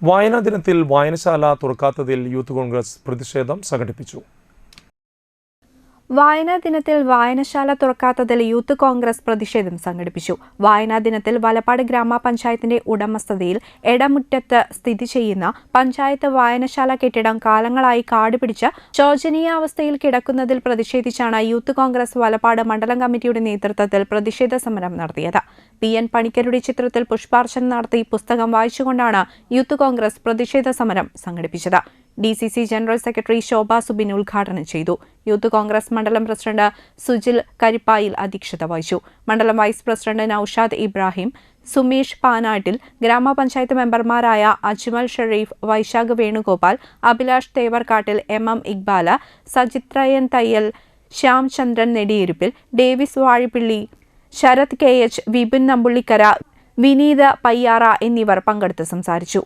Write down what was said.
വായനാ ദിനത്തിൽ വായനശാല തുറക്കാത്തതിൽ യൂത്ത് കോൺഗ്രസ് പ്രതിഷേധം സംഘടിപ്പിച്ചു. വായനാ ദിനത്തിൽ വായനശാല തുറക്കാത്തതിൽ യൂത്ത് കോൺഗ്രസ് പ്രതിഷേധം സംഘടിപ്പിച്ചു. വായനാ ദിനത്തിൽ വലപ്പാട് ഗ്രാമപഞ്ചായത്തിന്റെ ഉടമസ്ഥതയിൽ എടമുറ്റത്ത് സ്ഥിതി ചെയ്യുന്ന പഞ്ചായത്ത് വായനശാല കെട്ടിടം കാലങ്ങളായി കാടുപിടിച്ച് ശോചനീയാവസ്ഥയിൽ കിടക്കുന്നതിൽ പ്രതിഷേധിച്ചാണ് യൂത്ത് കോൺഗ്രസ് വലപ്പാട് മണ്ഡലം കമ്മിറ്റിയുടെ നേതൃത്വത്തിൽ പ്രതിഷേധ സമരം നടത്തിയത്. PN പണിക്കരുടെ ചിത്രത്തിൽ പുഷ്പാർച്ചന നടത്തി പുസ്തകം വായിച്ചുകൊണ്ടാണ് യൂത്ത് കോൺഗ്രസ് പ്രതിഷേധ സമരം സംഘടിപ്പിച്ചത്. DCC ജനറൽ സെക്രട്ടറി ശോഭ സുബിൻ ഉദ്ഘാടനം ചെയ്തു. യൂത്ത് കോൺഗ്രസ് മണ്ഡലം പ്രസിഡന്റ് സുജിൽ കരിപ്പായിൽ അധ്യക്ഷത വഹിച്ചു. മണ്ഡലം വൈസ് പ്രസിഡന്റ് നൌഷാദ് ഇബ്രാഹിം, സുമേഷ് പാനാട്ടിൽ, ഗ്രാമപഞ്ചായത്ത് മെമ്പർമാരായ അജ്മൽ ഷെരീഫ്, വൈശാഖ് വേണുഗോപാൽ, അഭിലാഷ് തേവർക്കാട്ടിൽ, MM ഇക്ബാല, സജിത്രയൻ തയ്യൽ, ശ്യാം ചന്ദ്രൻ നെടിയിരുപ്പിൽ, ഡേവിസ് വാഴിപ്പിള്ളി, ശരത് KH, വിപിൻ നമ്പുള്ളിക്കര, വിനീത് പയ്യാറ എന്നിവർ പങ്കെടുത്ത് സംസാരിച്ചു.